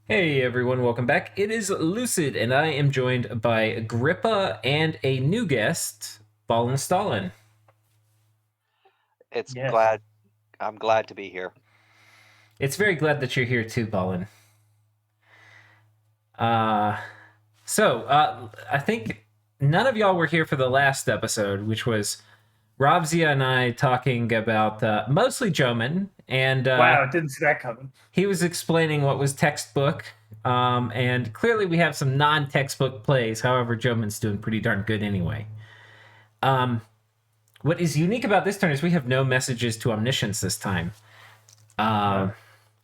Hey everyone, welcome back. It is Lucid, and I am joined by Agrippa and a new guest, Ballin Stalin. It's Yes. glad I'm glad to be here. It's very glad that you're here too, Ballin. Uh, I think none of y'all were here for the last episode, which was Robzia and I talking about mostly Joman, and Wow, didn't see that coming. he was explaining what was textbook. And clearly we have some non-textbook plays. However, Joman's doing pretty darn good anyway. Um, What is unique about this turn is we have no messages to omniscience this time.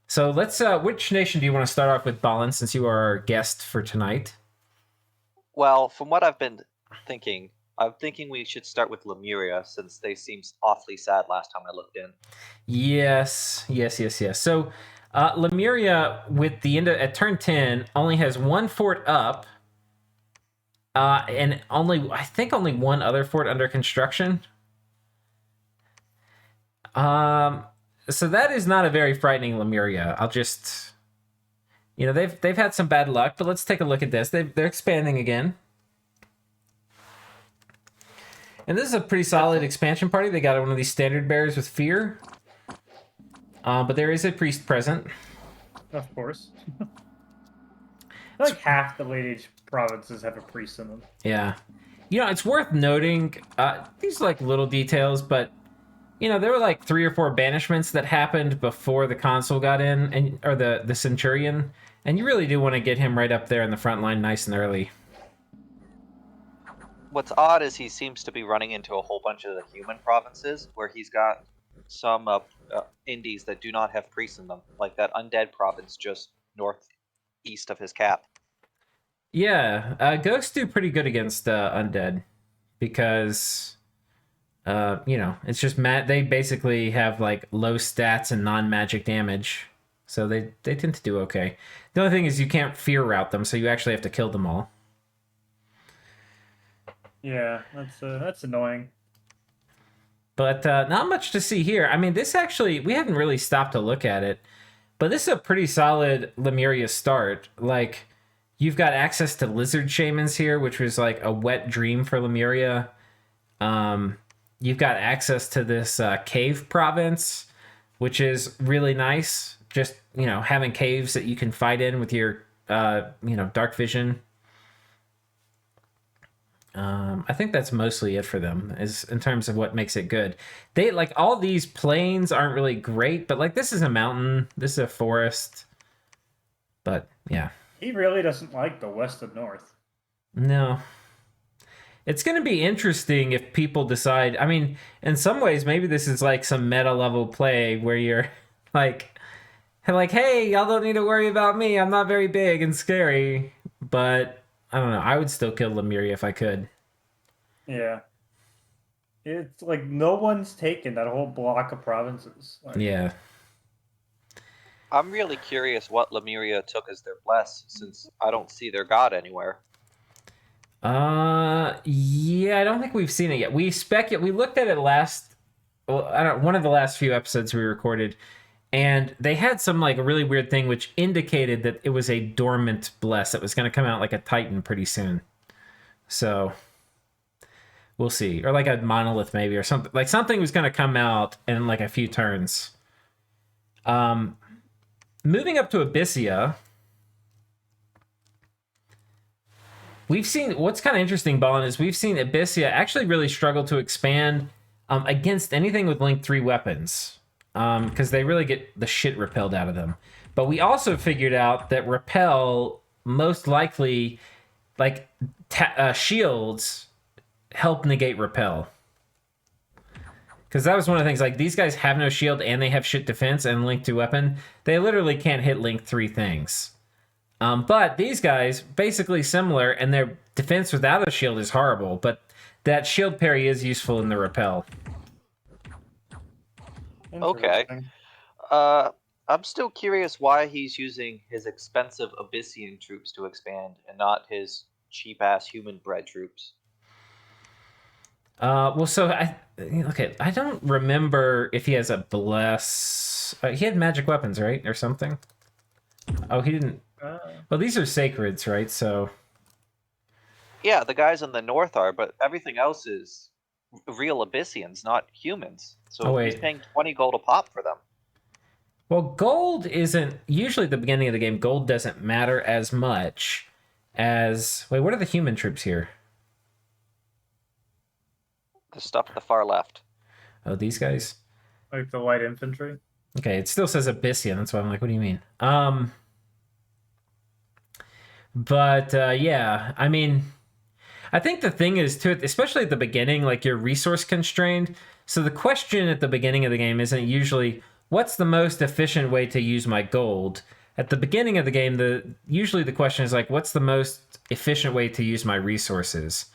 So let's. Which nation do you want to start off with, Balin, since you are our guest for tonight? Well, from what I've been thinking, I'm thinking we should start with Lemuria since they seemed awfully sad last time I looked in. Yes. So Lemuria, with the end at turn 10, only has one fort up, and I think only one other fort under construction. So that is not a very frightening Lemuria. I'll just, they've had some bad luck, but let's take a look at this. They're expanding again, and this is a pretty solid expansion party. They got one of these standard bearers with fear, but there is a priest present. Of course. Like half the late age provinces have a priest in them. Yeah, it's worth noting these like little details, but there were like 3 or 4 banishments that happened before the consul got in, or the centurion, and you really do want to get him right up there in the front line nice and early. What's odd is he seems to be running into a whole bunch of the human provinces where he's got some indies that do not have priests in them, like that undead province just northeast of his cap. Yeah, ghosts do pretty good against undead because it's just they basically have like low stats and non-magic damage, so they tend to do okay. The only thing is you can't fear route them, so you actually have to kill them all. Yeah, that's annoying. But not much to see here. I mean, this actually, we haven't really stopped to look at it, but this is a pretty solid Lemuria start. Like, you've got access to lizard shamans here, which was like a wet dream for Lemuria. You've got access to this cave province, which is really nice. Just, having caves that you can fight in with your, dark vision. I think that's mostly it for them, is in terms of what makes it good. They like all these plains aren't really great, but like this is a mountain, this is a forest. But yeah. He really doesn't like the west and north. No. It's going to be interesting if people decide. I mean, in some ways, maybe this is like some meta level play where you're like, hey, y'all don't need to worry about me. I'm not very big and scary. But I don't know. I would still kill Lemuria if I could. Yeah. It's like no one's taken that whole block of provinces. Like, Yeah. I'm really curious what Lemuria took as their bless, since I don't see their god anywhere. Yeah, I don't think we've seen it yet. We looked at it one of the last few episodes we recorded, and they had some like a really weird thing which indicated that it was a dormant bless that was going to come out like a titan pretty soon. So we'll see, or like a monolith maybe, or something. Like something was going to come out in like a few turns. Moving up to Abyssia. We've seen, what's kind of interesting, Ballin, is we've seen Abyssia actually really struggle to expand against anything with Link 3 weapons, because they really get the shit repelled out of them. But we also figured out that repel most likely, like shields, help negate repel. Because that was one of the things, like these guys have no shield and they have shit defense and Link 2 weapon. They literally can't hit Link 3 things. But these guys, basically similar, and their defense without a shield is horrible, but that shield parry is useful in the repel. Okay. I'm still curious why he's using his expensive Abyssian troops to expand and not his cheap-ass human-bred troops. Well, so I don't remember if he has a bless. He had magic weapons, right, or something. Oh, he didn't. Well, these are sacreds, right? So Yeah, the guys in the north are, but everything else is real Abyssians, not humans. So Oh, he's wait. paying 20 gold a pop for them. well, gold isn't usually at the beginning of the game. Gold doesn't matter as much as wait. What are the human troops here? The stuff at the far left. Oh, these guys. Like the light infantry. Okay, it still says Abyssian. That's why I'm like, what do you mean? But yeah, I mean, I think the thing is to it, especially at the beginning, like you're resource constrained. So the question at the beginning of the game isn't usually what's the most efficient way to use my gold. At the beginning of the game, usually the question is like, what's the most efficient way to use my resources?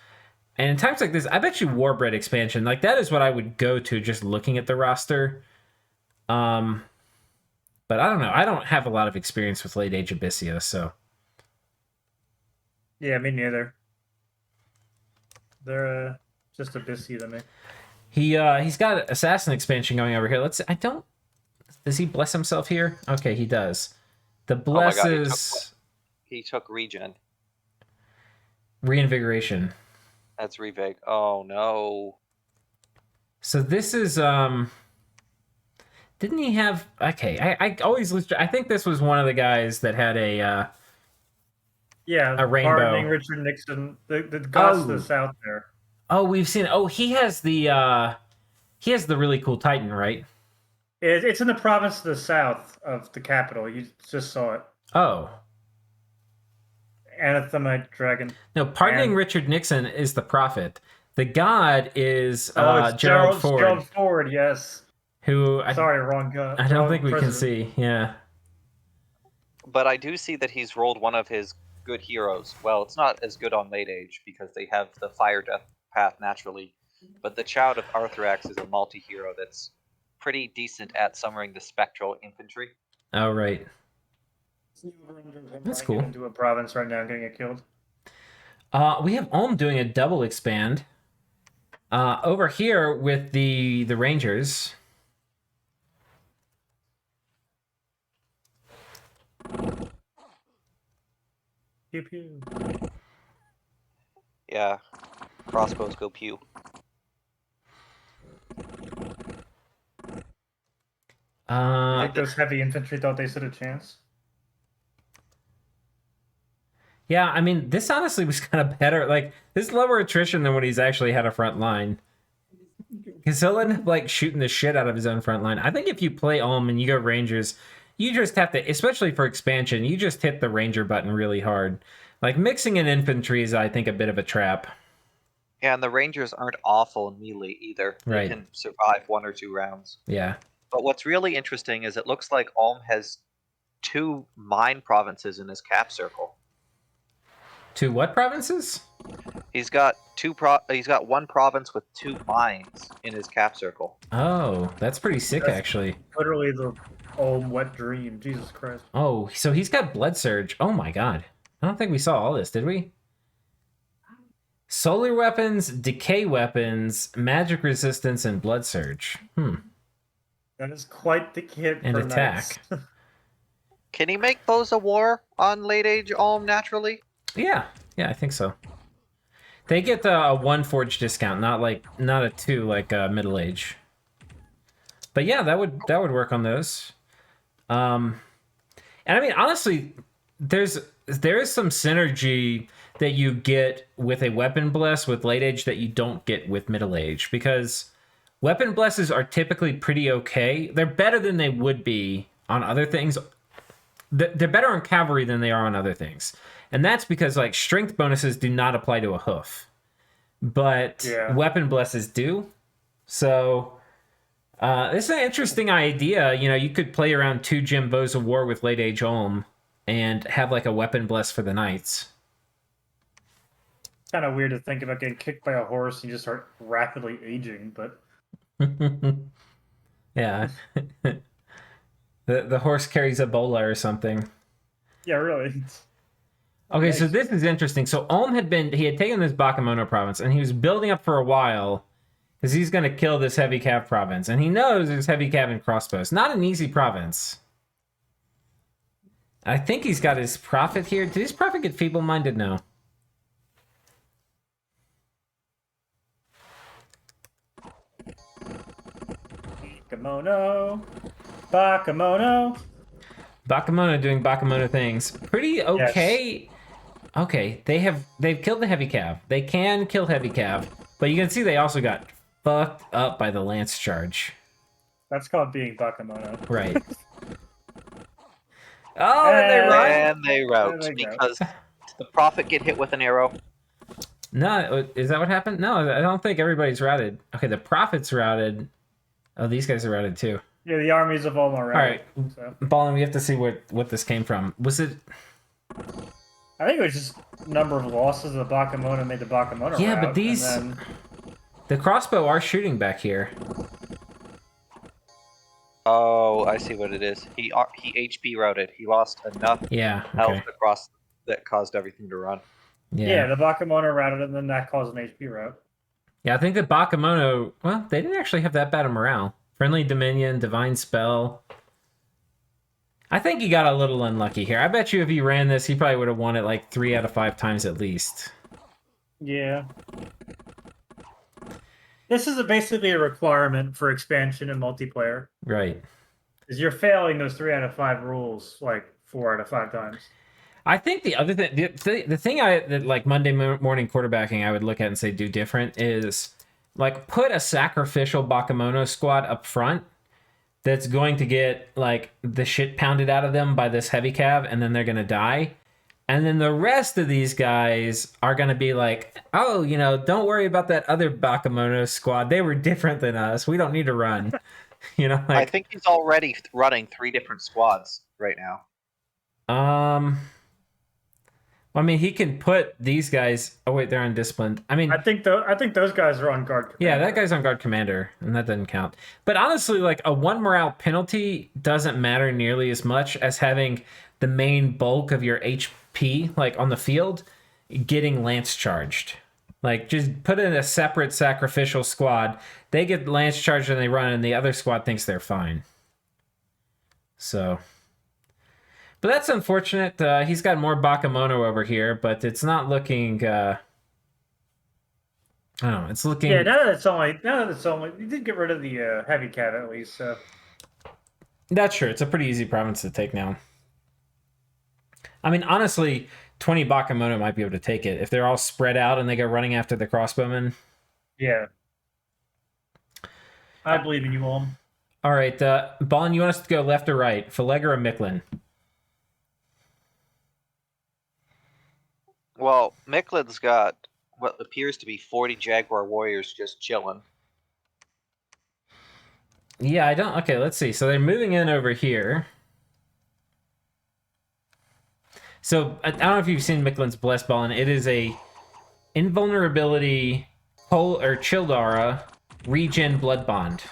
And in times like this, I bet you Warbread expansion, like that is what I would go to just looking at the roster. But I don't know. I don't have a lot of experience with late age Abyssia, so Yeah, me neither. They're just Abyssia to me. he's got assassin expansion going over here. Does he bless himself here? Okay, he does. The blesses Oh my God, he took regen. reinvigoration. That's revig. Oh no. So this is didn't he have okay, I always I think this was one of the guys that had a Yeah, rainbow. Pardoning, Richard Nixon, the gods Oh. that's out there. Oh, we've seen he has the really cool Titan, right? It's in the province to the south of the capital. You just saw it. Oh. Anathemite dragon. No, pardoning And- Richard Nixon is the prophet. The god is it's Gerald Ford, Gerald Ford, yes. who Sorry, wrong god. I don't wrong think we can president. see. Yeah. But I do see that he's rolled one of his good heroes. Well, it's not as good on late age because they have the fire death path naturally. But the Child of Arthrax is a multi-hero that's pretty decent at summoning the spectral infantry. Oh, right. That's cool. Into a province right now, and getting it killed. We have Ulm doing a double expand. Over here with the Rangers. Pew pew. Yeah, crossbows go pew. I think those heavy infantry thought they stood a chance. Yeah, I mean, this honestly was kind of better. Like, this is lower attrition than when he's actually had a front line. Because he'll end up, like, shooting the shit out of his own front line. I think if you play Ulm and you go Rangers, you just have to, especially for expansion, you just hit the Ranger button really hard. Like, mixing in infantry is, I think, a bit of a trap. Yeah, and the Rangers aren't awful in melee either. Right. They can survive 1 or 2 rounds. Yeah. But what's really interesting is it looks like Ulm has 2 mine provinces in his cap circle. 2 what provinces? He's got he's got 1 province with 2 mines in his cap circle. Oh, that's pretty sick, That's- actually. Literally the old wet dream. Jesus Christ. Oh, so he's got Blood Surge. Oh my god. I don't think we saw all this, did we? Solar weapons, decay weapons, magic resistance, and Blood Surge. That is quite the kit And for attack. knights. Can he make bows of war on late age Ulm naturally? Yeah, I think so. They get a 1 forge discount, not a 2 like middle age. But yeah, that would work on those. And I mean, honestly, there is some synergy that you get with a weapon bless with late age that you don't get with middle age, because weapon blesses are typically pretty okay. They're better than they would be on other things. They're better on cavalry than they are on other things. And that's because, like, strength bonuses do not apply to a hoof. But weapon blesses do. So, this is an interesting idea. You know, you could play around 2 Gem Bows of War with late age Ulm and have, like, a weapon bless for the knights. It's kind of weird to think about getting kicked by a horse and you just start rapidly aging, but Yeah. the horse carries Ebola or something. yeah, really. Okay, so this is interesting. So Ulm had taken this Bakemono province, and he was building up for a while because he's going to kill this heavy cav province, and he knows there's heavy cav and crossbows. Not an easy province. I think he's got his prophet here. Did his prophet get feeble-minded? No. Bakamono. Bakemono doing Bakemono things. Pretty okay. Yes. Okay, they've killed the heavy cav. They can kill heavy cav, but you can see they also got fucked up by the lance charge. That's called being Bakemono. Right. Oh, and they run. And they rout because did the prophet get hit with an arrow? No, is that what happened? No, I don't think everybody's routed. Okay, the prophet's routed. Oh, these guys are routed too. Yeah, the armies of Ulma routed. All right, so. Ballin, we have to see what this came from. Was it? I think it was just number of losses the Bakemono made the Bakemono. Yeah, route, but these the crossbow are shooting back here. Oh, I see what it is. He HP routed. He lost enough health across that caused everything to run. Yeah, the Bakemono routed, and then that caused an HP rout. Yeah, I think the Bakemono, well, they didn't actually have that bad of morale. Friendly Dominion, Divine Spell. I think he got a little unlucky here. I bet you if he ran this, he probably would have won it like 3 out of 5 times at least. Yeah. This is basically a requirement for expansion and multiplayer. Right. Because you're failing those 3 out of 5 rules like 4 out of 5 times. I think the other thing, the thing that like Monday morning quarterbacking I would look at and say do different is like put a sacrificial Bakemono squad up front that's going to get like the shit pounded out of them by this heavy cav, and then they're going to die. And then the rest of these guys are going to be like, oh, you know, don't worry about that other Bakemono squad. They were different than us. We don't need to run. You know, like, I think he's already running 3 different squads right now. I mean, he can put these guys. Oh wait, they're undisciplined. I mean, I think those guys are on guard commander. Yeah, that guy's on guard commander, and that doesn't count. But honestly, like a 1 morale penalty doesn't matter nearly as much as having the main bulk of your HP, like on the field, getting lance charged. Like just put in a separate sacrificial squad. They get lance charged and they run, and the other squad thinks they're fine. So. But that's unfortunate. He's got more Bakemono over here, but it's not looking. I don't know. It's looking. Yeah, now that it's only. You did get rid of the heavy cav at least. So. That's true. It's a pretty easy province to take now. I mean, honestly, 20 Bakemono might be able to take it if they're all spread out and they go running after the crossbowmen. Yeah. I believe in you, Ulm. All right, Ballin, you want us to go left or right? Feleg or Mictlan? Well, Mictlan's got what appears to be 40 Jaguar warriors just chilling. Yeah, I don't... Okay, let's see. So they're moving in over here. So I don't know if you've seen Mictlan's Bless Ballin. It is a invulnerability or Childara regen blood bond.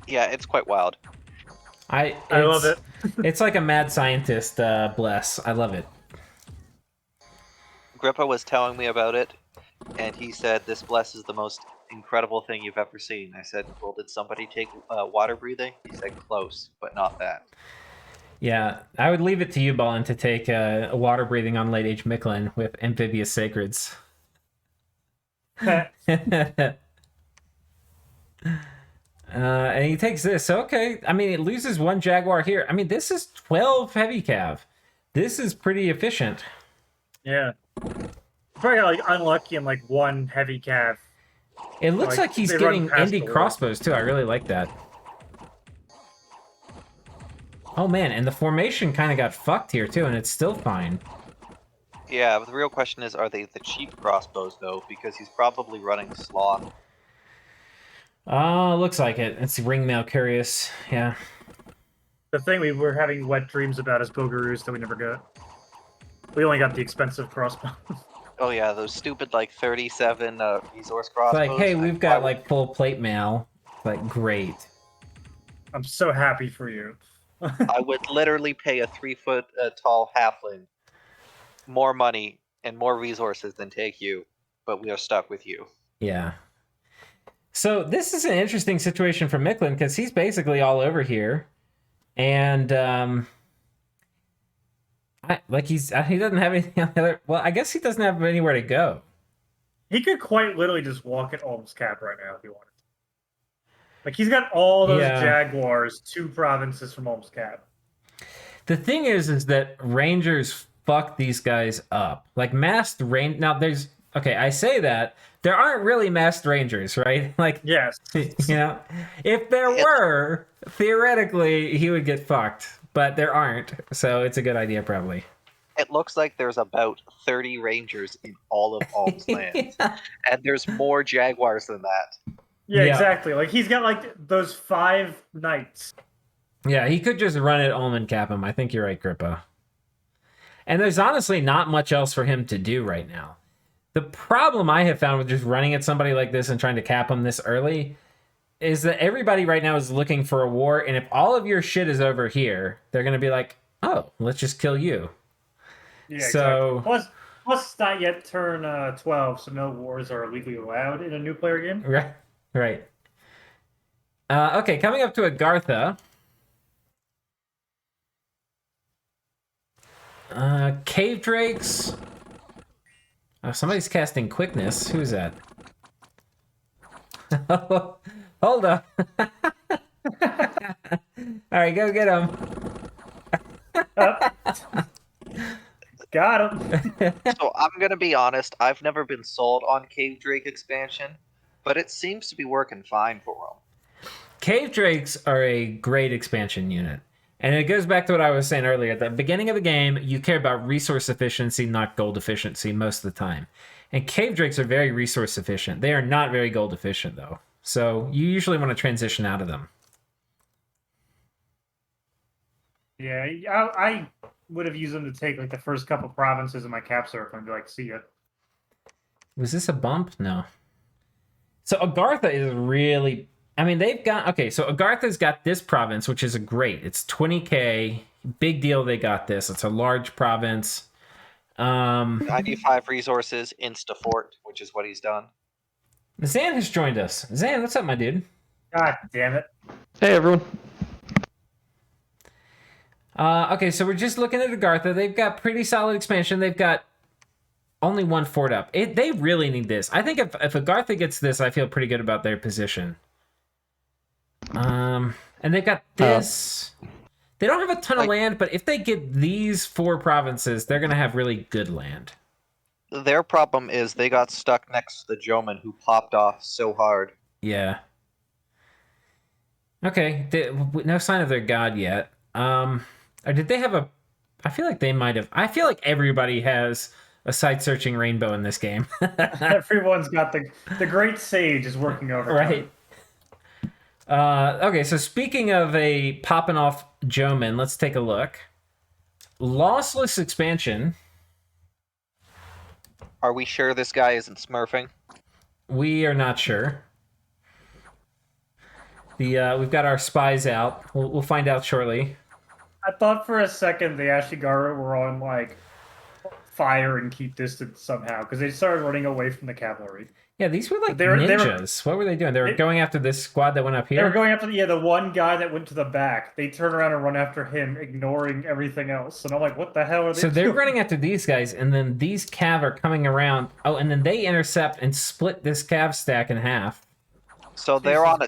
Yeah, it's quite wild. I love it. It's like a mad scientist bless. I love it. Grippa was telling me about it, and he said this bless is the most incredible thing you've ever seen. I said, well, did somebody take water breathing? He said, close, but not that. Yeah, I would leave it to you, Ballin, to take a water breathing on late age Mictlan with amphibious sacreds. And he takes this. Okay, I mean, it loses 1 Jaguar here. I mean, this is 12 heavy cav. This is pretty efficient. Yeah. Probably got like unlucky in like 1 heavy cav. It looks like he's getting indie crossbows too. I really like that. Oh man, and the formation kind of got fucked here too, and it's still fine. Yeah, but the real question is, are they the cheap crossbows though? Because he's probably running Sloth. Looks like it. It's Ringmail Curious, yeah. The thing we were having wet dreams about is bogarus that we never got. We only got the expensive crossbows. Oh yeah, those stupid like 37 resource crossbows. It's like, hey, we've got like full plate mail. Like, great. I'm so happy for you. I would literally pay a 3-foot tall halfling more money and more resources than take you, but we are stuck with you. Yeah. So this is an interesting situation for Mictlan because he's basically all over here. And He doesn't have anything on the other. Well, I guess he doesn't have anywhere to go. He could quite literally just walk at Ulm's cap right now if he wanted to. Like, he's got all those Jaguars, 2 provinces from Ulm's cap. The thing is that Rangers fuck these guys up. Like, masked range. Now, there's. Okay, I say that. There aren't really masked Rangers, right? Like, yes. You know, if there were, theoretically, he would get fucked. But there aren't. So it's a good idea, probably. It looks like there's about 30 Rangers in all of Ulm's land. And there's more Jaguars than that. Yeah, exactly. Like, he's got, like, those 5 knights. Yeah, he could just run it Ulm and cap him. I think you're right, Grippa. And there's honestly not much else for him to do right now. The problem I have found with just running at somebody like this and trying to cap him this early is that everybody right now is looking for a war, and if all of your shit is over here, they're going to be like, oh, let's just kill you. Yeah, so exactly. Plus, it's not yet turn 12, so no wars are legally allowed in a new player game. Right. Okay, coming up to Agartha. Cave Drakes. Oh, somebody's casting Quickness. Who's that? Hold up. All right, go get him. Got him. So I'm going to be honest, I've never been sold on Cave Drake expansion, but it seems to be working fine for them. Cave Drakes are a great expansion unit. And it goes back to what I was saying earlier. At the beginning of the game, you care about resource efficiency, not gold efficiency most of the time. And Cave Drakes are very resource efficient. They are not very gold efficient, though. So you usually want to transition out of them. Yeah, I would have used them to take like the first couple provinces in my cap circle and be like, see ya. Was this a bump? No. So Agartha is really... I mean, they've got... Okay, so Agartha's got this province, which is great. It's 20k. Big deal they got this. It's a large province. 95 resources, insta-fort, which is what he's done. Zan has joined us. Zan, what's up, my dude? God damn it. Hey, everyone. Okay, so we're just looking at Agartha. They've got pretty solid expansion. They've got only 1 fort up. They really need this. I think if Agartha gets this, I feel pretty good about their position. And they've got this. They don't have a ton of land, but if they get these 4 provinces, they're going to have really good land. Their problem is they got stuck next to the Joman who popped off so hard. Yeah. Okay, no sign of their god yet. Or did they have a... I feel like they might have... I feel like everybody has a site-searching rainbow in this game. Everyone's got the great sage is working over. Right. Okay, so speaking of a popping off Joman, let's take a look. Lossless expansion. Are we sure this guy isn't smurfing? We are not sure. We've got our spies out. We'll find out shortly. I thought for a second the Ashigaru were on like fire and keep distance somehow because they started running away from the cavalry. Yeah, these were like ninjas. What were they doing? They were going after this squad that went up here? They were going after the one guy that went to the back. They turn around and run after him, ignoring everything else. And I'm like, what the hell are they doing? So they're running after these guys, and then these cav are coming around. Oh, and then they intercept and split this cav stack in half. So they're on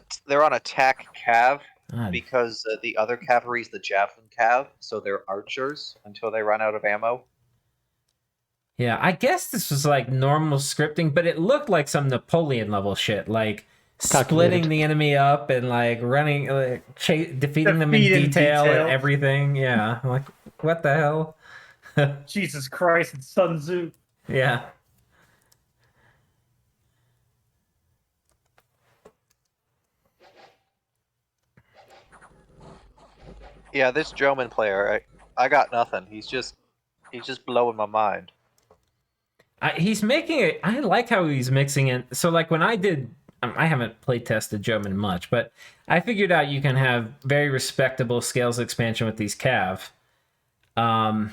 attack cav God. because the other cavalry is the javelin cav, so they're archers until they run out of ammo. Yeah, I guess this was like normal scripting, but it looked like some Napoleon level shit, like splitting the enemy up and like running, like defeating them in detail and everything. Yeah, like what the hell? Jesus Christ, it's Sun Tzu. Yeah. Yeah, this Joman player, I got nothing. He's just blowing my mind. He's making it. I like how he's mixing it. So, like when I did, I haven't play tested Joman much, but I figured out you can have very respectable scales expansion with these cav. But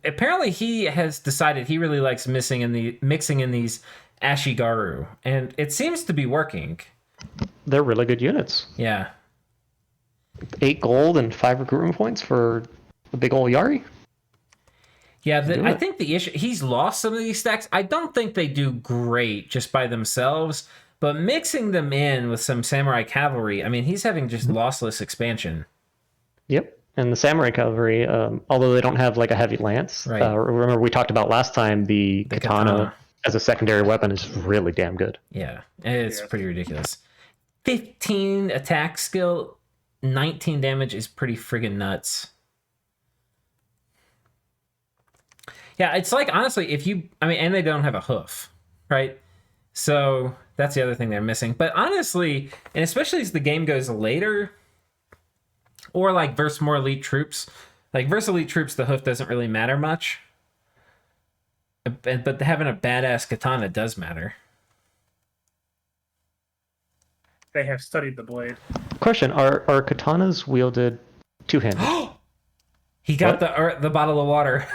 apparently he has decided he really likes mixing in these Ashigaru, and it seems to be working. They're really good units. Yeah. 8 gold and 5 recruitment points for a big old Yari. Yeah, Do I it. think the issue, he's lost some of these stacks. I don't think they do great just by themselves, but mixing them in with some Samurai Cavalry, I mean, he's having just lossless expansion. Yep. And the Samurai Cavalry, although they don't have like a heavy lance, Right. remember we talked about last time the katana as a secondary weapon is really damn good. Yeah, it's Yes. pretty ridiculous. 15 attack skill, 19 damage is pretty friggin' nuts. Yeah, it's like, honestly, and they don't have a hoof, right? So that's the other thing they're missing. But honestly, and especially as the game goes later, or like versus more elite troops, like versus elite troops, the hoof doesn't really matter much. But having a badass katana does matter. They have studied the blade. Question: Are katanas wielded two-handed? He got the bottle of water.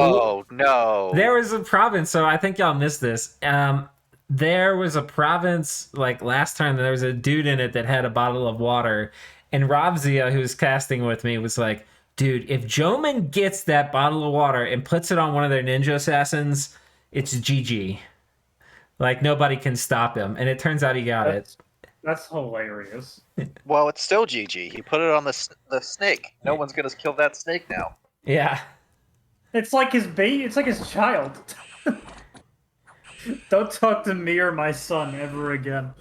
Oh no! There was a province, so I think y'all missed this. There was a province like last time. There was a dude in it that had a bottle of water, and Robzia, who's casting with me, was like, "Dude, if Joman gets that bottle of water and puts it on one of their ninja assassins, it's GG. Like nobody can stop him." And it turns out he got it. That's hilarious. Well, it's still GG. He put it on the snake. No one's gonna kill that snake now. Yeah. It's like his baby. It's like his child. Don't talk to me or my son ever again.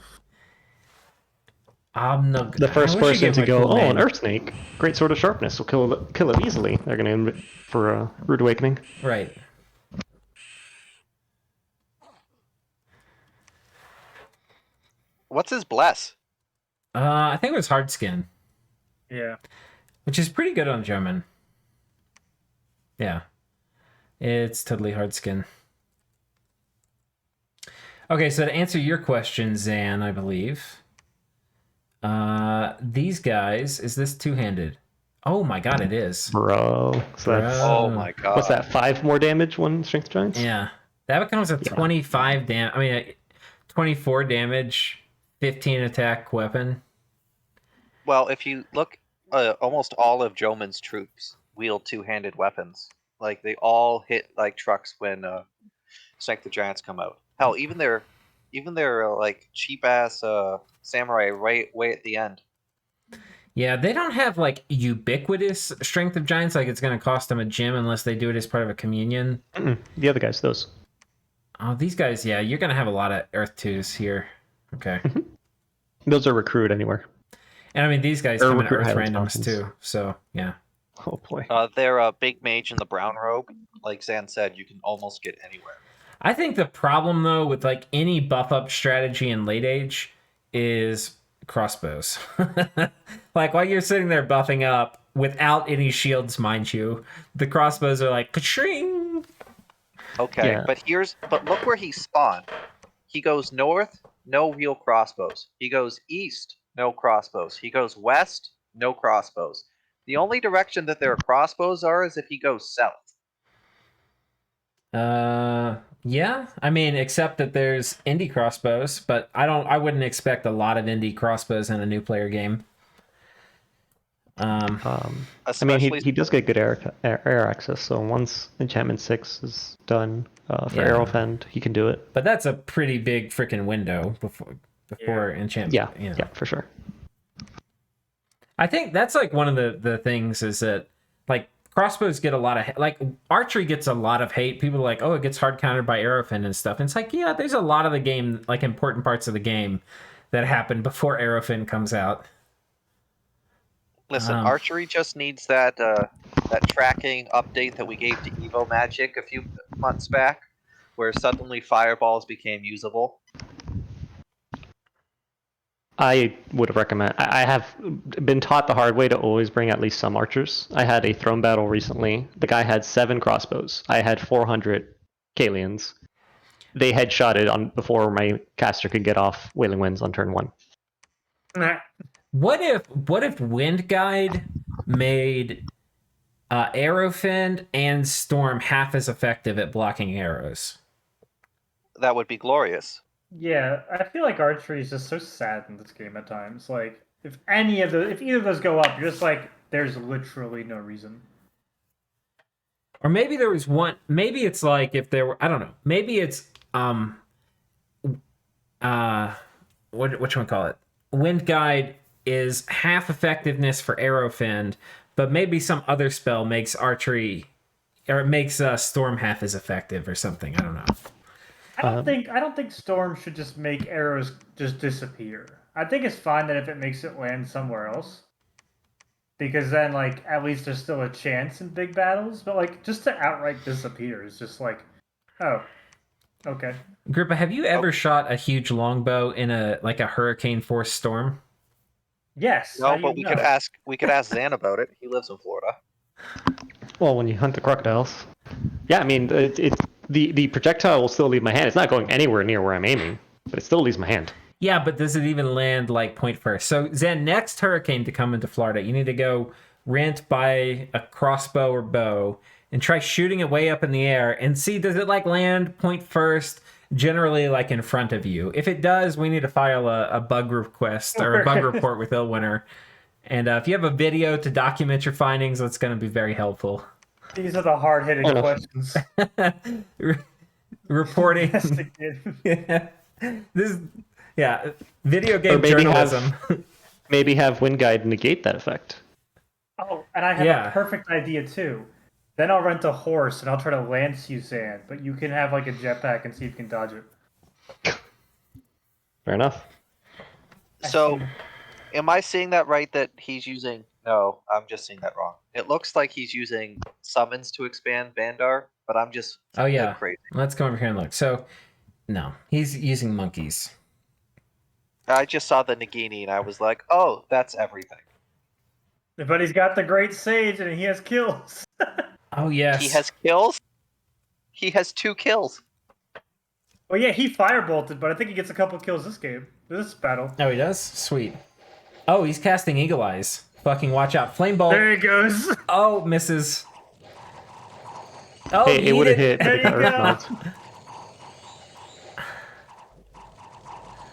I'm not The first I wish person you'd to get my go, cool oh, name. an Earth Snake, great sword of sharpness, will kill it easily. They're going to end it for a Rude Awakening. Right. What's his bless? I think it was hard skin, Yeah. which is pretty good on German. Yeah. It's totally hard skin. Okay, so to answer your question, Zan, I believe. These guys, is this two-handed? Oh my god, it is. Bro. So that's, Oh my god! what's that, 5 more damage, 1 Strength Giants? Yeah. That becomes a 25 damage, 24 damage, 15 attack weapon. Well, if you look, almost all of Joman's troops wield two-handed weapons. Like they all hit like trucks when Strength of Giants come out. Hell, even their like cheap ass samurai way at the end. Yeah, they don't have like ubiquitous strength of giants, like it's going to cost them a gym unless they do it as part of a communion. The other guys, those. Oh, these guys, yeah, you're going to have a lot of Earth 2s here. Okay. Those are recruit anywhere. And I mean, these guys Or come in recruit Earth Highlands randoms Mountains. too, so yeah. Oh boy. They're a big mage in the brown robe. Like Zan said, you can almost get anywhere. I think the problem, though, with like any buff up strategy in late age is crossbows. Like while you're sitting there buffing up without any shields, mind you, the crossbows are like ka-shring. Okay, Yeah. but look where he spawned. He goes north, no real crossbows. He goes east, no crossbows. He goes west, no crossbows. The only direction that there are crossbows is if he goes south. Yeah. I mean, except that there's indie crossbows, but I wouldn't expect a lot of indie crossbows in a new player game. I mean, Especially he does get good air access, so once Enchantment 6 is done for Yeah. Arrowfend, he can do it. But that's a pretty big freaking window before enchantment. Yeah, you know. yeah, for sure. I think that's like one of the things is that like crossbows get a lot of like archery gets a lot of hate. People are like, oh, it gets hard countered by Arrowfin and stuff. And it's like, yeah, there's a lot of the game, like important parts of the game that happen before Arrowfin comes out. listen, archery just needs that tracking update that we gave to Evo Magic a few months back, where suddenly fireballs became usable. I would recommend. I have been taught the hard way to always bring at least some archers. I had a throne battle recently. The guy had 7 crossbows. I had 400 Kalians. They headshotted on before my caster could get off Wailing Winds on turn 1. Nah. What if Wind Guide made Arrowfin and Storm half as effective at blocking arrows? That would be glorious. Yeah, I feel like archery is just so sad in this game at times. Like, if either of those go up, you're just like, there's literally no reason. Or maybe there was one. Maybe it's like if there were. I don't know. Maybe it's what you call it? Wind Guide is half effectiveness for Arrowfend, but maybe some other spell makes archery, or it makes Storm half as effective or something. I don't know. I don't think Storm should just make arrows just disappear. I think it's fine that if it makes it land somewhere else, because then like at least there's still a chance in big battles. But like just to outright disappear is just like, oh, okay. Grippa, have you ever shot a huge longbow in a hurricane force storm? Yes. No, but we could ask Zan about it. He lives in Florida. Well, when you hunt the crocodiles. Yeah, I mean, the projectile will still leave my hand. It's not going anywhere near where I'm aiming, but it still leaves my hand. Yeah, but does it even land like point first? So Zen, next hurricane to come into Florida, you need to go buy a crossbow or bow and try shooting it way up in the air and see, does it like land point first, generally like in front of you? If it does, we need to file a bug request or a bug report with Illwinter. And if you have a video to document your findings, that's going to be very helpful. These are the hard-hitting questions. Reporting. Video game journalism. Maybe have Wind Guide negate that effect. Oh, and I have a perfect idea too. Then I'll rent a horse and I'll try to lance you, Zan, but you can have like a jetpack and see if you can dodge it. Fair enough. So, am I seeing that right? That he's using? No, I'm just seeing that wrong. It looks like he's using summons to expand Bandar, but I'm just crazy. Let's go over here and look. So, no, he's using monkeys. I just saw the Nagini and I was like, oh, that's everything. But he's got the Great Sage and he has kills. Oh, yes. He has kills? He has 2 kills. Well, yeah, he firebolted, but I think he gets a couple kills this battle. Oh, he does? Sweet. Oh, he's casting Eagle Eyes. Fucking watch out. Flame Bolt. There he goes. Oh, misses. Oh, hey, it would have hit. There you go.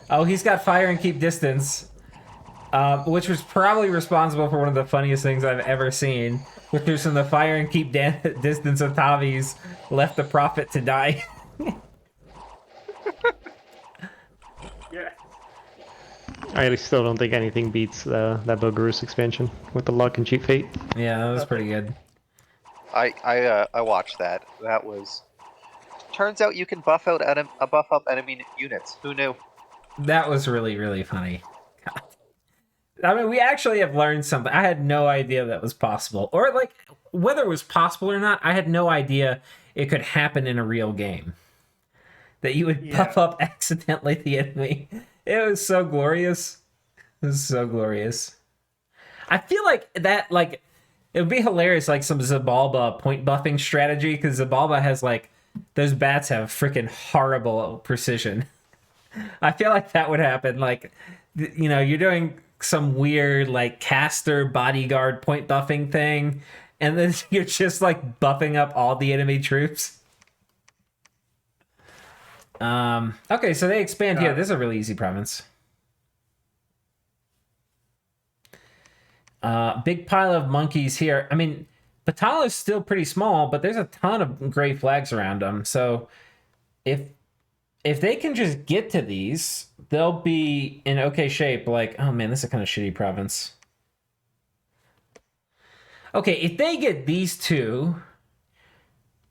Oh, he's got fire and keep distance, which was probably responsible for one of the funniest things I've ever seen. Which was from the fire and keep distance of Tavi's left the prophet to die. Yeah. I still don't think anything beats that bogarus expansion with the luck and cheap fate. Yeah, that was pretty good. I watched that. That was. Turns out you can buff up enemy units. Who knew? That was really, really funny. God. I mean, we actually have learned something. I had no idea that was possible. Or, like, whether it was possible or not, I had no idea it could happen in a real game. That you would buff up accidentally the enemy. It was so glorious. It was so glorious. I feel like that, like, it would be hilarious, like, some Zabalba point buffing strategy, because Zabalba has, like, those bats have freaking horrible precision. I feel like that would happen. Like, you know, you're doing some weird, like, caster bodyguard point buffing thing, and then you're just, like, buffing up all the enemy troops. Okay, so they expand here. This is a really easy province. Big pile of monkeys here. I mean, Patala is still pretty small, but there's a ton of gray flags around them. So if they can just get to these, they'll be in okay shape. Like, oh man, this is a kind of shitty province. Okay, if they get these two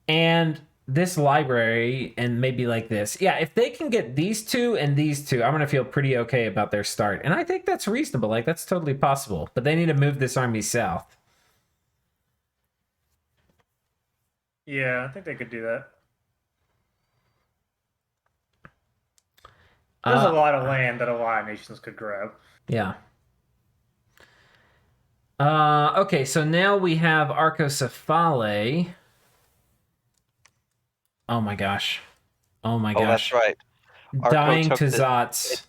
and this library and maybe like this, yeah, if they can get these two and these two, I'm gonna feel pretty okay about their start. And I think that's reasonable. Like, that's totally possible. But they need to move this army south. Yeah, I think they could do that. There's a lot of land that a lot of nations could grab. Yeah. Okay, so now we have Arcocephale. Oh my gosh. Oh my gosh. Oh, that's right. Dying to Zots.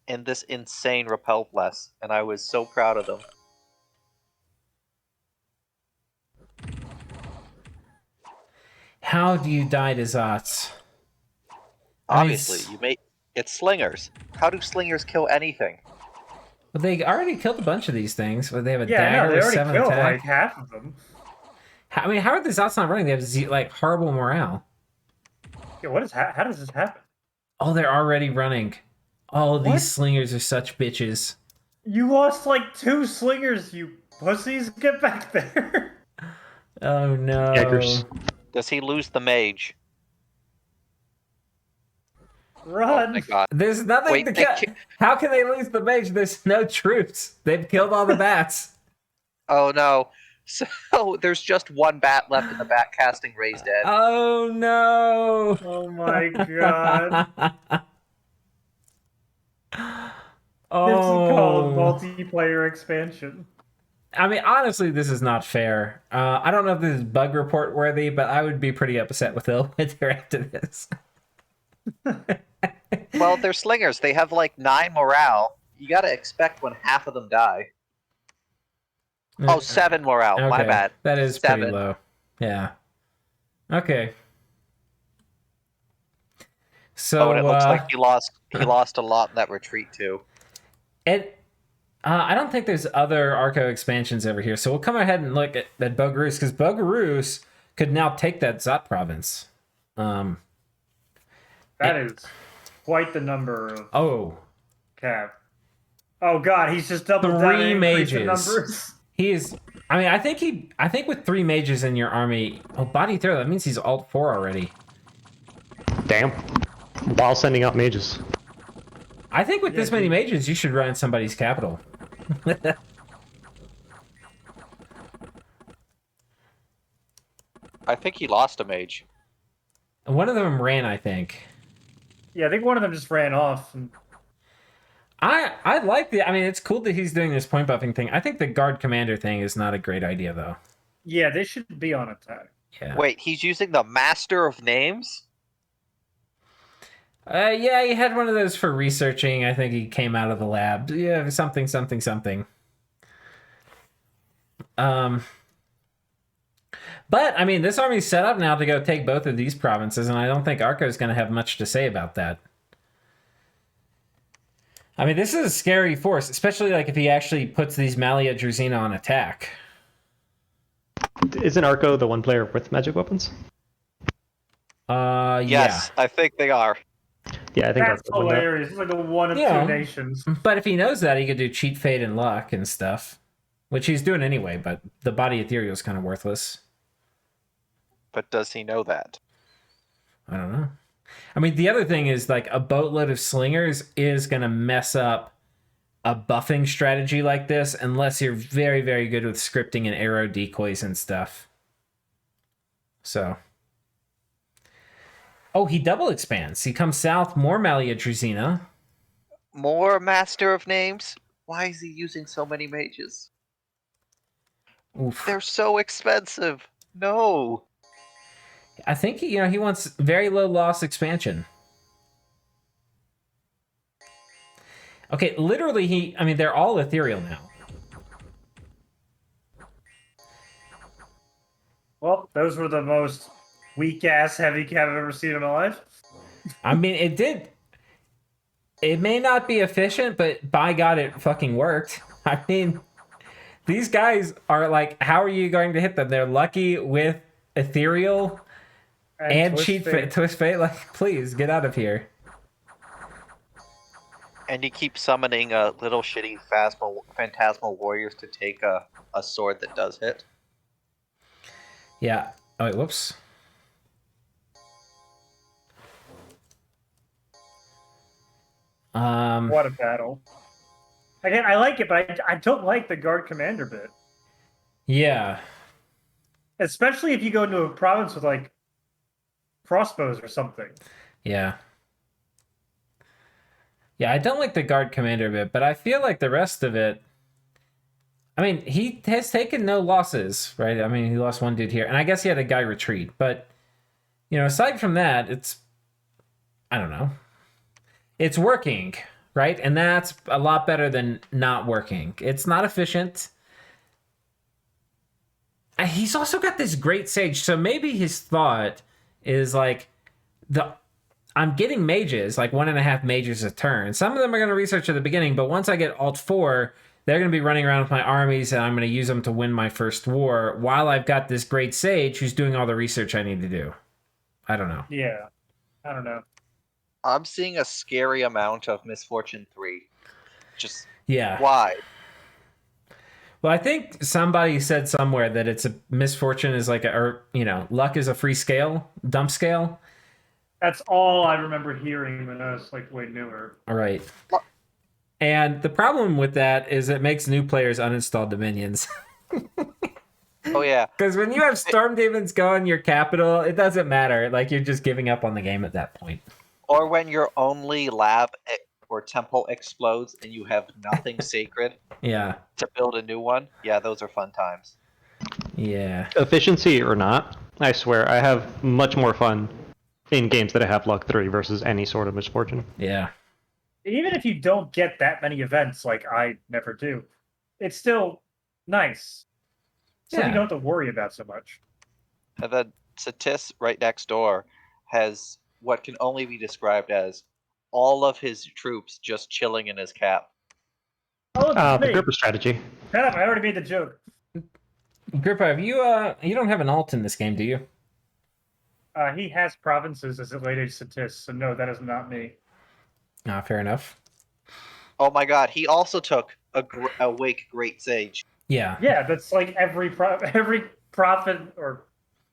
And this insane repel bless, and I was so proud of them. How do you die to Zots? Obviously, it's slingers. How do slingers kill anything? But they already killed a bunch of these things. But they have a Yeah, dagger no, they with already 7 killed attack. like half of them. I mean, how are the Zots not running? They have like horrible morale. Yeah, how does this happen? Oh, they're already running. Oh, What? these slingers are such bitches. You lost like 2 slingers, you pussies. Get back there. Oh no. Jaggers. Does he lose the mage? Oh Run. my god. There's nothing Wait, to they kill. How can they lose the mage? There's no troops. They've killed all the bats. Oh no. So there's just one bat left in the bat casting raised dead. Oh no. Oh my god. This is called Oh. multiplayer expansion. I mean, honestly, this is not fair. I don't know if this is bug report worthy, but I would be pretty upset with Illwinter after this. Well, they're slingers. They have like 9 morale. You gotta expect when half of them die. Oh, 7 morale. My Okay, bad. That is 7. pretty low. Yeah. Okay. So Oh, and it looks like he lost a lot in that retreat too. I don't think there's other Arco expansions over here, so we'll come ahead and look at bogarus, because bogarus could now take that Zot province. That is quite the number of Oh, cap. Oh god, he's just doubled 3 down and increased the mages. numbers. he is. I mean, I think with 3 mages in your army, body throw. That means he's alt 4 already. Damn. While sending out mages. I think with this many mages, you should run somebody's capital. I think he lost a mage. One of them ran, I think. Yeah, I think one of them just ran off. And... I like the. I mean, it's cool that he's doing this point buffing thing. I think the guard commander thing is not a great idea, though. Yeah, they should be on attack. Yeah. Wait, he's using the Master of Names? Yeah, he had one of those for researching. I think he came out of the lab. Yeah, something. But I mean, this army's set up now to go take both of these provinces, and I don't think Arco's going to have much to say about that. I mean, this is a scary force, especially like if he actually puts these Malia Drazina on attack. Isn't Arco the one player with magic weapons? Yes, I think they are. Yeah, I think That's Arco won that. hilarious. It's like a one of Yeah. two nations. But if he knows that, he could do cheat fate and luck and stuff, which he's doing anyway. But the body ethereal is kind of worthless. But does he know that? I don't know. I mean, the other thing is like a boatload of slingers is going to mess up a buffing strategy like this unless you're very, very good with scripting and arrow decoys and stuff. So. Oh, he double expands. He comes south, more Malia Drazina. More Master of Names? Why is he using so many mages? Oof. They're so expensive. No. I think he wants very low loss expansion. Okay, literally they're all ethereal now. Well, those were the most weak-ass heavy cap I've ever seen in my life. I mean, it may not be efficient, but by God, it fucking worked. I mean, these guys are like, how are you going to hit them? They're lucky with ethereal and cheat fate, twist fate. Like, please get out of here. And he keeps summoning little shitty phantasmal warriors to take a sword that does hit. Yeah. Oh wait, whoops. What a battle. Again, I like it, but I don't like the guard commander bit. Yeah. Especially if you go into a province with, like, crossbows or something. Yeah. Yeah, I don't like the guard commander bit, but I feel like the rest of it... I mean, he has taken no losses, right? I mean, he lost one dude here, and I guess he had a guy retreat, but, aside from that, it's... I don't know. It's working, right? And that's a lot better than not working. It's not efficient. He's also got this great sage, so maybe his thought is like, I'm getting mages, like 1.5 mages a turn. Some of them are going to research at the beginning, but once I get Alt 4, they're going to be running around with my armies, and I'm going to use them to win my first war, while I've got this great sage who's doing all the research I need to do. I don't know. Yeah, I don't know. I'm seeing a scary amount of Misfortune 3. Just Yeah. why? Well, I think somebody said somewhere that it's a misfortune is like luck is a free scale, dump scale. That's all I remember hearing when I was like way newer. All right. And the problem with that is it makes new players uninstall Dominions. Oh yeah. Because when you have Storm Demons go in your capital, it doesn't matter. Like, you're just giving up on the game at that point. Or when your only lab or temple explodes and you have nothing sacred Yeah. to build a new one. Yeah, those are fun times. Yeah. Efficiency or not, I swear I have much more fun in games that I have luck 3 versus any sort of misfortune. Yeah. Even if you don't get that many events, like I never do, it's still nice. So Yeah. you don't have to worry about so much. And then Satis right next door has what can only be described as all of his troops just chilling in his cap. Oh, The me. gripper strategy. Shut up, I already made the joke. Grippa, have you don't have an alt in this game, do you? He has provinces as a late age Satis, so no, that is not me. Ah, fair enough. Oh my god, he also took a Wake Great Sage. Yeah. Yeah, that's like every prophet or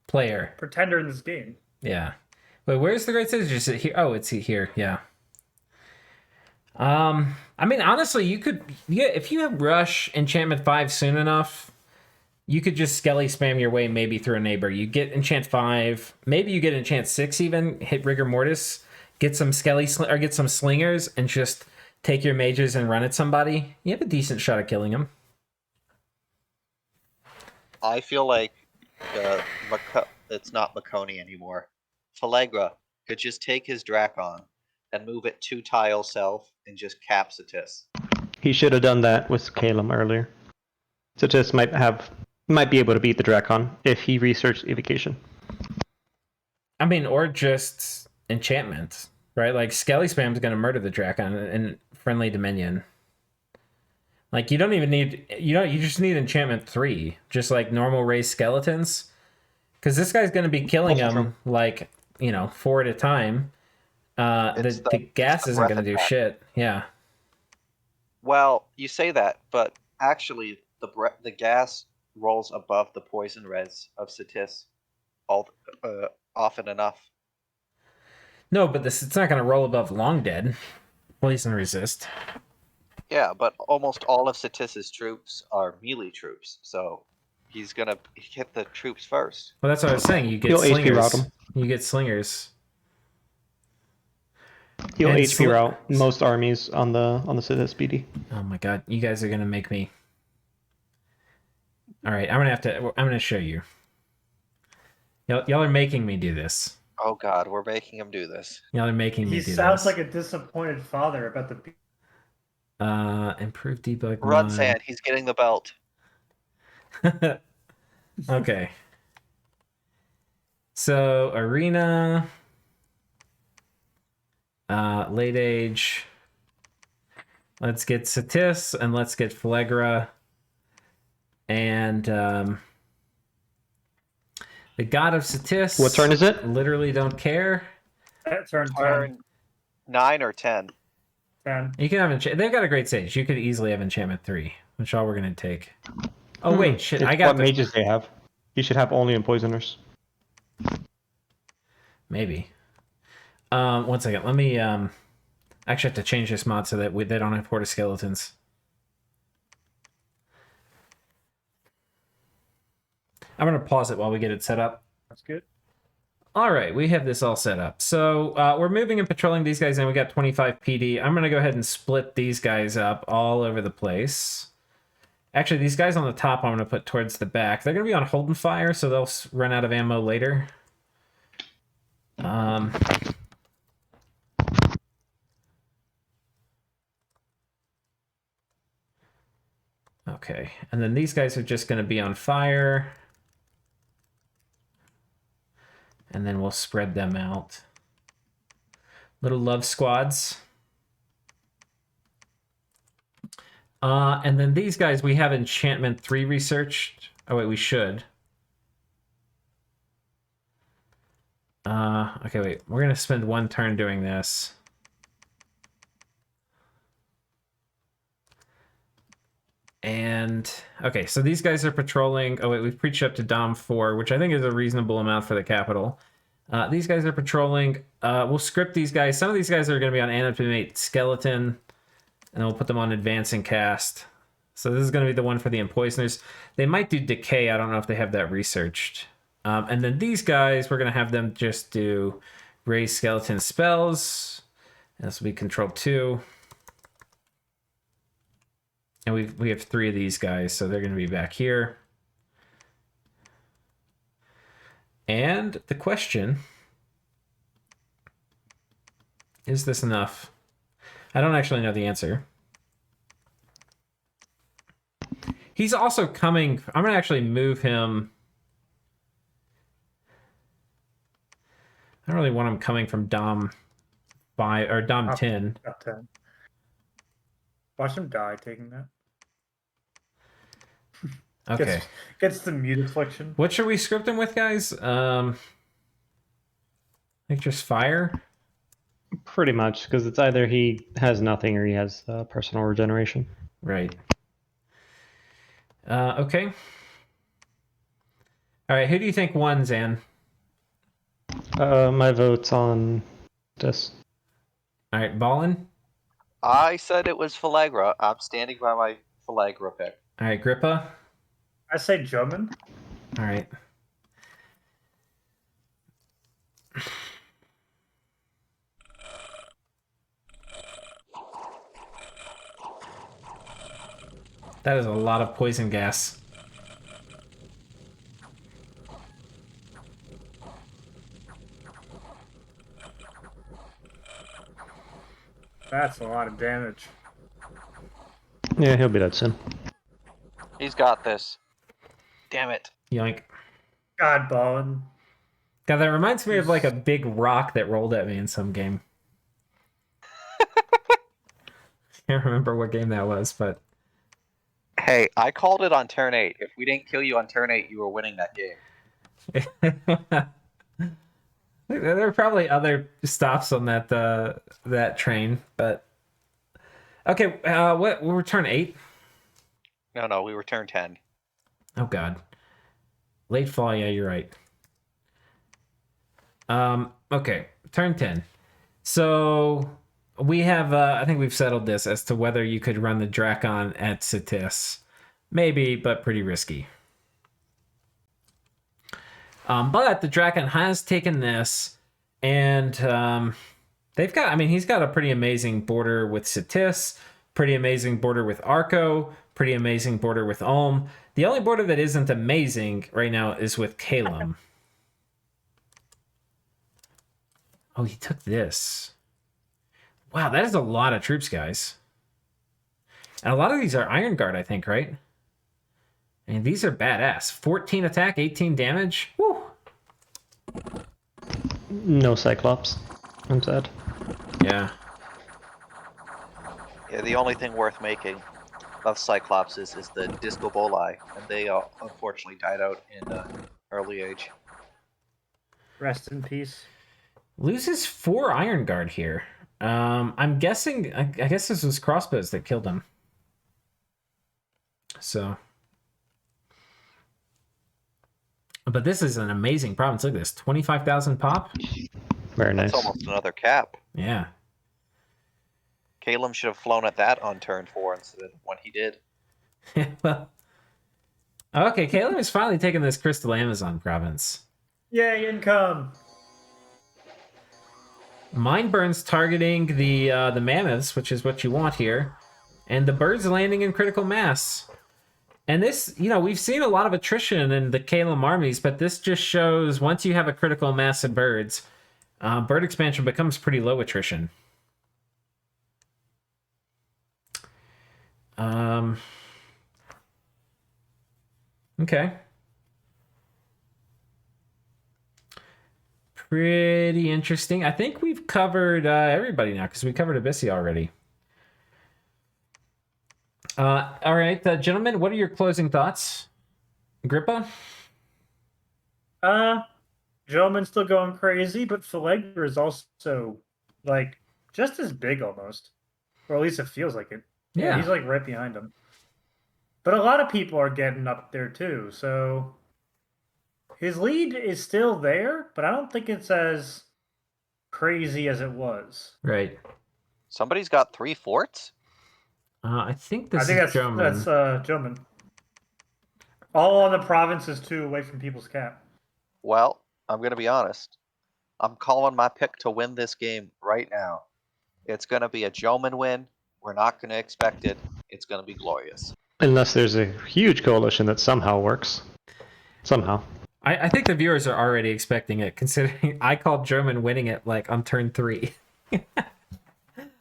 Player. pretender in this game. Yeah. Wait, where's the Great Sage? Is it here? Oh, it's here. Yeah. I mean, honestly, if you have Rush Enchantment 5 soon enough, you could just Skelly spam your way maybe through a neighbor. You get Enchant 5, maybe you get Enchant 6 even, hit Rigor Mortis, get some Skelly or get some Slingers, and just take your mages and run at somebody. You have a decent shot at killing them. I feel like it's not Maconi anymore. Falegra could just take his Drakon and move it 2 tiles south and just cap Satis. He should have done that with Calum earlier. Satis might be able to beat the Drakon if he researched Evocation. I mean, or just enchantment, right? Like, Skelly spam is going to murder the Drakon in friendly Dominion. Like, you don't even need, you just need enchantment 3, just like normal raised skeletons. Because this guy's going to be killing them, like, 4 at a time. The gas isn't going to do shit. Yeah. Well, you say that, but actually, the gas rolls above the poison res of Satis often enough. No, but it's not going to roll above Long Dead. Poison resist. Yeah, but almost all of Satis's troops are melee troops, so he's gonna hit the troops first. Well, that's what I was saying. You get He'll slingers. HP route him. You get slingers. He'll And HP route most armies on the Satis BD. Oh my god, you guys are gonna make me. All right, I'm gonna show you. Y'all are making me do this. Oh god, we're making him do this. Y'all are making me He do this. sounds like a disappointed father about the. Improve debug. Run, mod. Sand, he's getting the belt. Okay. So arena, late age. Let's get Satis and let's get Falegra, and the god of Satis. What turn is it? Literally don't care. Turn 9 or 10. 10. You can have enchant. They've got a great sage. You could easily have enchantment 3, which all we're gonna take. Oh wait, shit! I got what mages they have. You should have only in poisoners. Maybe. 1 second. Let me actually have to change this mod so that they don't have Horde of Skeletons. I'm gonna pause it while we get it set up. That's good. All right, we have this all set up. So we're moving and patrolling these guys, and we got 25 PD. I'm gonna go ahead and split these guys up all over the place. Actually, these guys on the top I'm gonna put towards the back. They're gonna be on hold and fire, so they'll run out of ammo later. Okay, and then these guys are just going to be on fire. And then we'll spread them out. Little love squads. And then these guys, we have enchantment 3 researched. Oh wait, we should. Okay, wait. We're gonna spend 1 turn doing this. And okay, so these guys are patrolling. Oh wait, we've preached up to Dom 4, which I think is a reasonable amount for the capital. These guys are patrolling. We'll script these guys. Some of these guys are going to be on Animate Skeleton, and we'll put them on Advancing Cast. So this is going to be the one for the Empoisoners. They might do Decay. I don't know if they have that researched. And then these guys, we're going to have them just do Raise Skeleton spells. And this will be Control 2. And we have 3 of these guys, so they're going to be back here. And the question, is this enough? I don't actually know the answer. He's also coming. I'm going to actually move him. I don't really want him coming from Dom 5 or Dom 10. Up 10. Watch him die taking that. Okay. Gets the mute affliction. What should we script him with, guys? I think just fire. Pretty much, because it's either he has nothing or he has personal regeneration. Right. Okay. All right. Who do you think won, Zan? My vote's on this. All right, Ballin. I said it was Falagra. I'm standing by my Falagra pick. All right, Grippa. I say German. All right. That is a lot of poison gas. That's a lot of damage. Yeah, he'll be dead soon. He's got this. Damn it. Yoink. God, Bowen. God, that reminds me of like a big rock that rolled at me in some game. Can't remember what game that was, but Hey, I called it on turn 8. If we didn't kill you on turn 8, you were winning that game. there are probably other stops on that train, but okay. What we were turn 8? No, we were turn 10. Oh God, late fall. Yeah, you're right. Okay, turn 10. So we have. I think we've settled this as to whether you could run the Drakon at Sitis. Maybe, but pretty risky. But the Drakon has taken this, and they've got. I mean, he's got a pretty amazing border with Sitis, pretty amazing border with Arco, pretty amazing border with Ulm. The only border that isn't amazing right now is with Kalem. Oh, he took this. Wow, that is a lot of troops, guys. And a lot of these are Iron Guard, I think, right? And these are badass. 14 attack, 18 damage. Woo! No Cyclops. I'm sad. Yeah. Yeah, the only thing worth making of Cyclops is the Disco Boli, and they unfortunately died out in early age. Rest in peace. Loses 4 Iron Guard here. I'm guessing, I guess this was crossbows that killed him. So. But this is an amazing province. Look at this. 25,000 pop. Very nice. That's almost another cap. Yeah. Caleb should have flown at that on turn 4 instead of when he did. Well. Okay, Caleb is finally taking this Crystal Amazon province. Yay, income! Mind Burn's targeting the mammoths, which is what you want here. And the birds landing in critical mass. And this, we've seen a lot of attrition in the Kalem armies, but this just shows once you have a critical mass of birds, bird expansion becomes pretty low attrition. Okay. pretty interesting. I think we've covered everybody now because we covered Abyssia already. All right, gentlemen, what are your closing thoughts? Agrippa? Gentleman's still going crazy, but Philegor is also like just as big almost, or at least it feels like it. Yeah. He's like right behind him. But a lot of people are getting up there too, so his lead is still there, but I don't think it's as crazy as it was. Right. Somebody's got 3 forts? I think this I think is German. that's German. All on the provinces too, away from people's cap. Well, I'm going to be honest. I'm calling my pick to win this game right now. It's going to be a Jomon win. We're not going to expect it. It's going to be glorious. Unless there's a huge coalition that somehow works. Somehow. I think the viewers are already expecting it, considering I called German winning it like on turn 3.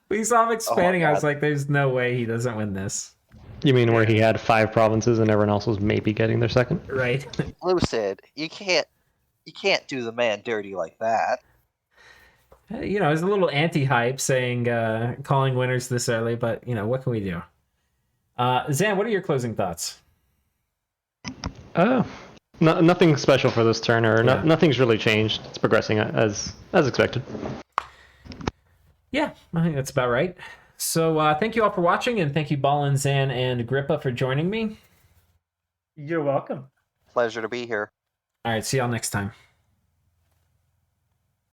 We saw him expanding. I was like, there's no way he doesn't win this. You mean where he had 5 provinces and everyone else was maybe getting their second? Right. Lucid, you can't do the man dirty like that. You know, it's a little anti-hype saying calling winners this early, but, you know, what can we do? Zan, what are your closing thoughts? Nothing special for this turn, or Yeah. nothing's really changed. It's progressing as expected. Yeah, I think that's about right. So thank you all for watching, and thank you, Ballin, Zan, and Agrippa for joining me. You're welcome. Pleasure to be here. All right, see y'all next time.